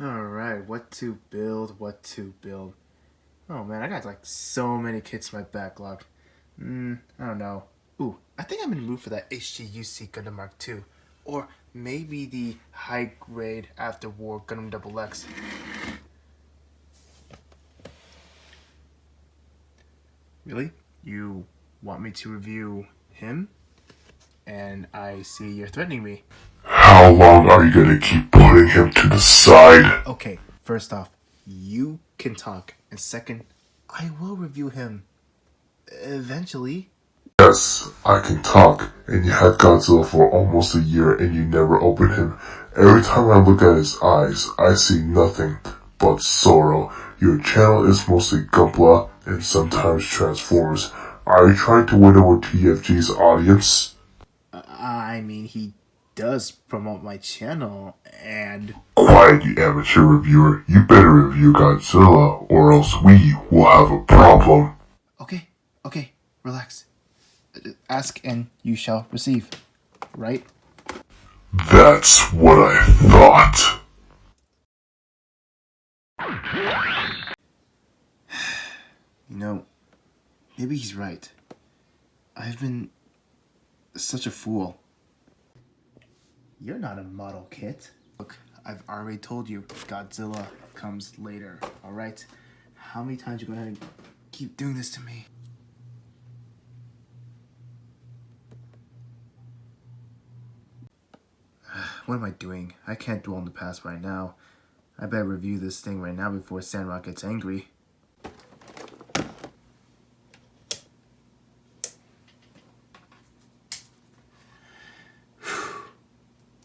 Alright, what to build, Oh man, I got like so many kits in my backlog. I don't know. Ooh, I think I'm in the mood for that HGUC Gundam Mark II. Or maybe the high grade after war Gundam Double X. Really? You want me to review him? And I see you're threatening me. How long are you gonna keep putting him to the side? Okay, first off, you can talk. And second, I will review him. Eventually. Yes, I can talk, and you had Godzilla for almost a year and you never opened him. Every time I look at his eyes, I see nothing but sorrow. Your channel is mostly Gunpla and sometimes Transformers. Are you trying to win over TFG's audience? I mean, he does promote my channel, and... Quiet, you amateur reviewer. You better review Godzilla, or else we will have a problem. Okay, relax. Ask and you shall receive, right? That's what I thought. You know, maybe he's right. I've been such a fool. You're not a model kit. Look, I've already told you, Godzilla comes later, alright? How many times you gonna keep doing this to me? What am I doing? I can't dwell on the past right now. I better review this thing right now before Sandrock gets angry.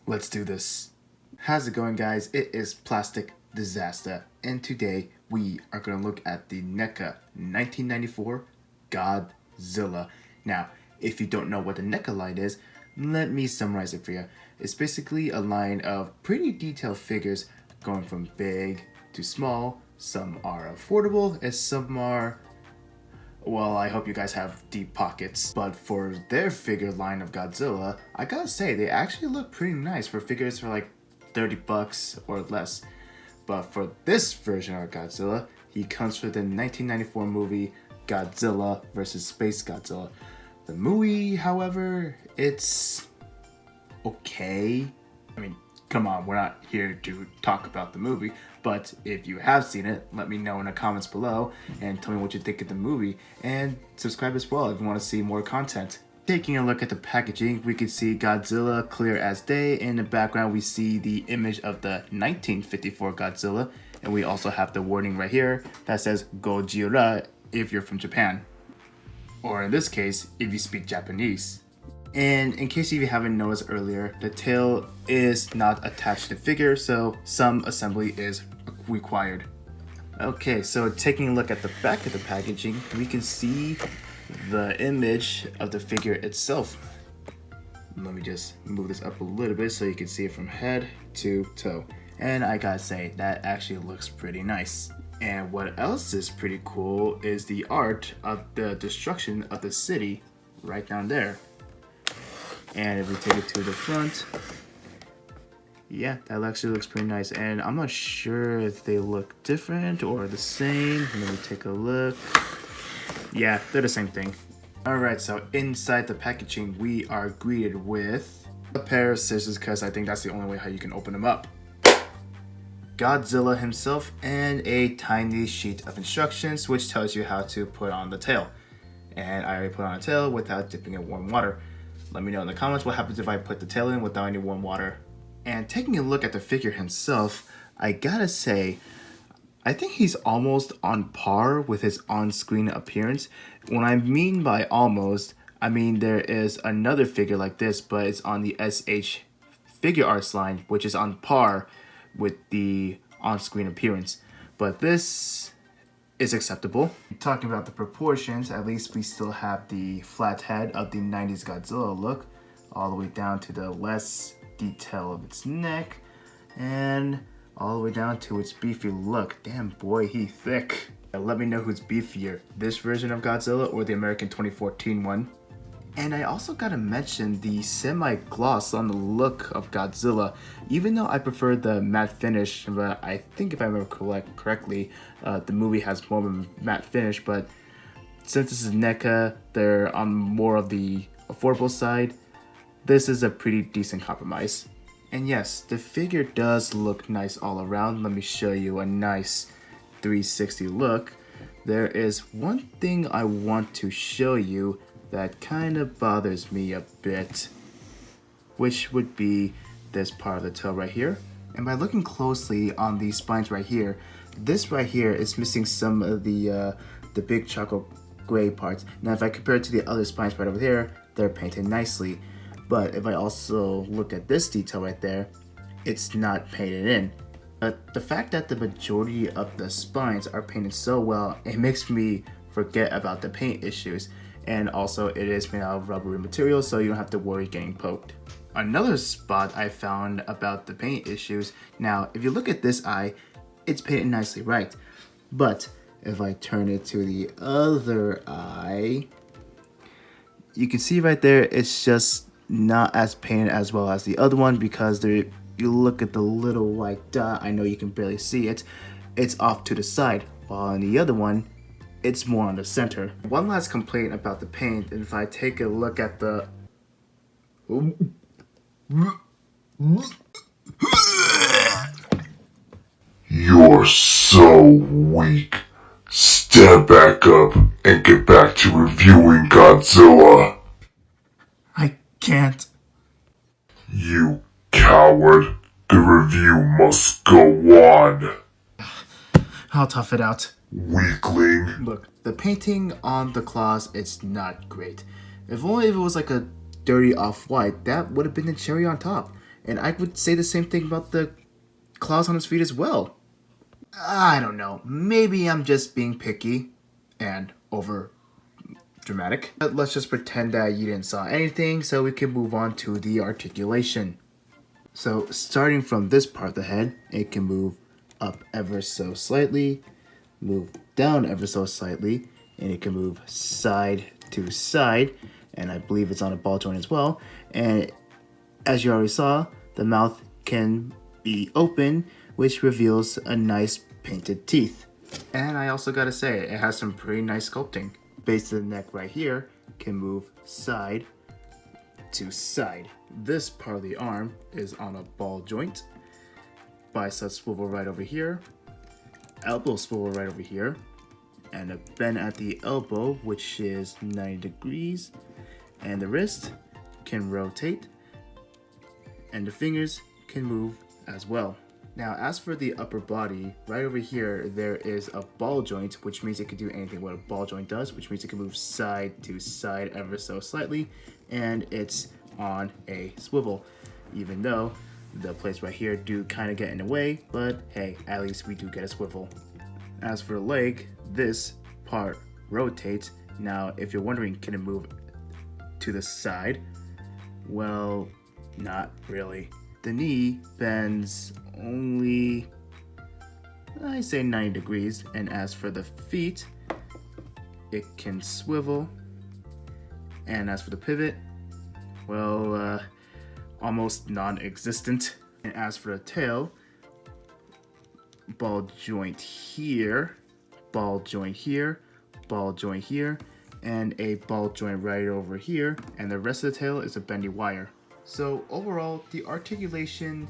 Let's do this. How's it going, guys? It is Plastic Disasta, and today we are going to look at the Neca 1994 Godzilla. Now, if you don't know what the Neca line is, let me summarize it for you. It's basically a line of pretty detailed figures going from big to small. Some are affordable and some are, well, I hope you guys have deep pockets. But for their figure line of Godzilla, I gotta say, they actually look pretty nice for figures for like 30 bucks or less. But for this version of Godzilla, he comes for the 1994 movie Godzilla vs. SpaceGodzilla. The movie, however, it's okay. I mean, come on, we're not here to talk about the movie, but if you have seen it, let me know in the comments below and tell me what you think of the movie, and subscribe as well if you want to see more content. Taking a look at the packaging, we can see Godzilla clear as day. In the background, we see the image of the 1954 Godzilla, and we also have the wording right here that says Godzilla if you're from Japan, or in this case, if you speak Japanese. And in case you haven't noticed earlier, the tail is not attached to the figure, so some assembly is required. Okay, so taking a look at the back of the packaging, we can see the image of the figure itself. Let me just move this up a little bit so you can see it from head to toe. And I gotta say, that actually looks pretty nice. And what else is pretty cool is the art of the destruction of the city right down there. And if we take it to the front, yeah, that actually looks pretty nice. And I'm not sure if they look different or the same. Let me take a look. Yeah, they're the same thing. Alright, so inside the packaging, we are greeted with a pair of scissors, because I think that's the only way how you can open them up. Godzilla himself, and a tiny sheet of instructions which tells you how to put on the tail. And I already put on a tail without dipping in warm water. Let me know in the comments what happens if I put the tail in without any warm water. And taking a look at the figure himself, I gotta say, I think he's almost on par with his on-screen appearance. When I mean by almost, I mean there is another figure like this, but it's on the SH Figure Arts line, which is on par with the on-screen appearance. But this is acceptable. Talking about the proportions, at least we still have the flat head of the 90s Godzilla look, all the way down to the less detail of its neck, and all the way down to its beefy look. Damn boy, he thick. Now let me know who's beefier, this version of Godzilla or the American 2014 one. And I also gotta mention the semi-gloss on the look of Godzilla. Even though I prefer the matte finish, but I think if I remember correctly, the movie has more of a matte finish, but since this is Neca, they're on more of the affordable side, this is a pretty decent compromise. And yes, the figure does look nice all around. Let me show you a nice 360 look. There is one thing I want to show you that kind of bothers me a bit, which would be this part of the tail right here. And by looking closely on these spines right here, this right here is missing some of the big chocolate gray parts. Now if I compare it to the other spines right over here, they're painted nicely. But if I also look at this detail right there, it's not painted in. But the fact that the majority of the spines are painted so well, it makes me forget about the paint issues. And also it is made out of rubbery material, so you don't have to worry getting poked. Another spot I found about the paint issues, now if you look at this eye, it's painted nicely, right? But if I turn it to the other eye, you can see right there, it's just not as painted as well as the other one, because there, you look at the little white dot, I know you can barely see it, it's off to the side, while on the other one, it's more on the center. One last complaint about the paint, if I take a look at the... You're so weak. Stand back up and get back to reviewing Godzilla. I can't. You coward. The review must go on. I'll tough it out. Weakling. Look, the painting on the claws is not great. If only if it was like a dirty off-white, that would have been the cherry on top. And I would say the same thing about the claws on his feet as well. I don't know, maybe I'm just being picky and over dramatic. But let's just pretend that you didn't saw anything so we can move on to the articulation. So starting from this part of the head, it can move up ever so slightly, move down ever so slightly, and it can move side to side, and I believe it's on a ball joint as well. And as you already saw, the mouth can be open, which reveals a nice painted teeth. And I also gotta say, it has some pretty nice sculpting. Base of the neck right here can move side to side. This part of the arm is on a ball joint. Bicep swivel right over here. Elbow swivel right over here. And a bend at the elbow, which is 90 degrees. And the wrist can rotate. And the fingers can move as well. Now, as for the upper body, right over here, there is a ball joint, which means it can do anything what a ball joint does, which means it can move side to side ever so slightly, and it's on a swivel, even though the plates right here do kind of get in the way, but hey, at least we do get a swivel. As for the leg, this part rotates. Now, if you're wondering, can it move to the side? Well, not really. The knee bends only, I say 90 degrees, and as for the feet, it can swivel, and as for the pivot, well, almost non-existent. And as for the tail, ball joint here, ball joint here, ball joint here, and a ball joint right over here, and the rest of the tail is a bendy wire. So overall, the articulation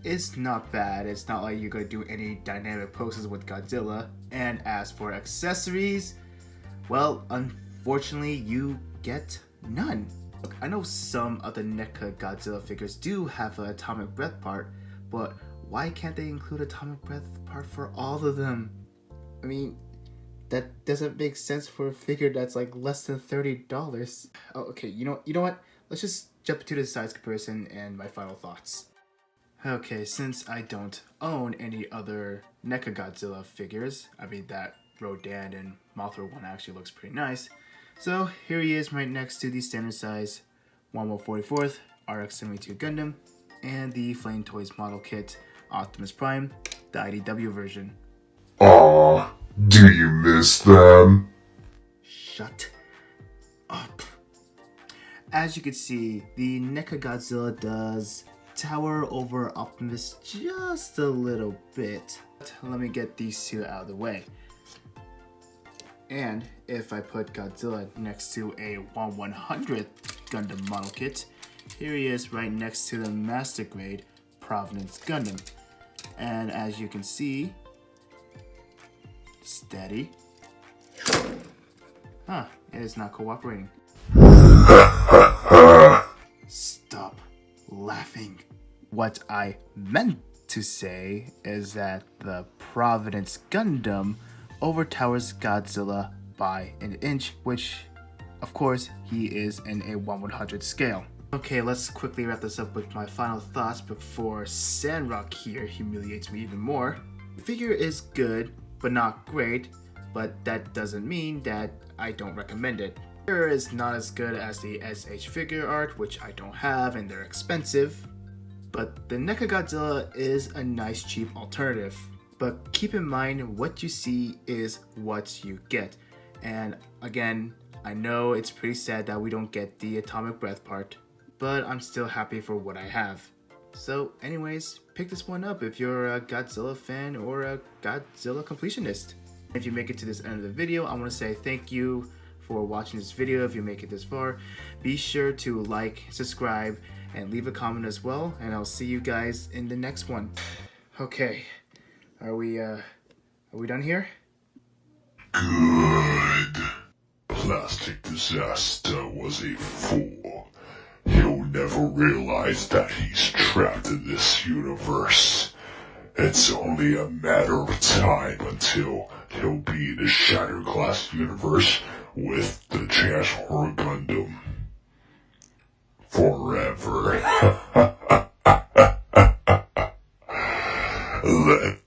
is not bad. It's not like you're gonna do any dynamic poses with Godzilla. And as for accessories, well, unfortunately, you get none. Look, I know some of the NECA Godzilla figures do have an atomic breath part, but why can't they include atomic breath part for all of them? I mean, that doesn't make sense for a figure that's like less than $30. Oh, okay, you know what? Let's just jump into the size comparison and my final thoughts. Okay, since I don't own any other NECA Godzilla figures, I mean that Rodan and Mothra one actually looks pretty nice. So here he is right next to the standard size 1/44 RX-72 Gundam and the Flame Toys model kit Optimus Prime, the IDW version. Aw, do you miss them? Shut up. As you can see, the Neca Godzilla does tower over Optimus just a little bit. Let me get these two out of the way. And if I put Godzilla next to a 1/100th Gundam model kit, here he is right next to the Master Grade Providence Gundam. And as you can see, steady. It is not cooperating. Stop laughing. What I meant to say is that the Providence Gundam overtowers Godzilla by an inch, which of course he is in a 1/100 scale. Okay, let's quickly wrap this up with my final thoughts before Sandrock here humiliates me even more. The figure is good, but not great, but that doesn't mean that I don't recommend it. The figure is not as good as the SH figure art, which I don't have and they're expensive, but the Neca Godzilla is a nice cheap alternative. But keep in mind, what you see is what you get. And again, I know it's pretty sad that we don't get the atomic breath part, but I'm still happy for what I have. So anyways, pick this one up if you're a Godzilla fan or a Godzilla completionist. If you make it to this end of the video, I want to say thank you for watching this video. If you make it this far, be sure to like, subscribe, and leave a comment as well, and I'll see you guys in the next one. Okay, are we done here? Good. Plastic Disasta was a fool. He'll never realize that he's trapped in this universe. It's only a matter of time until he'll be in the Shattered Glass universe with the Transformer Gundam. Forever. Let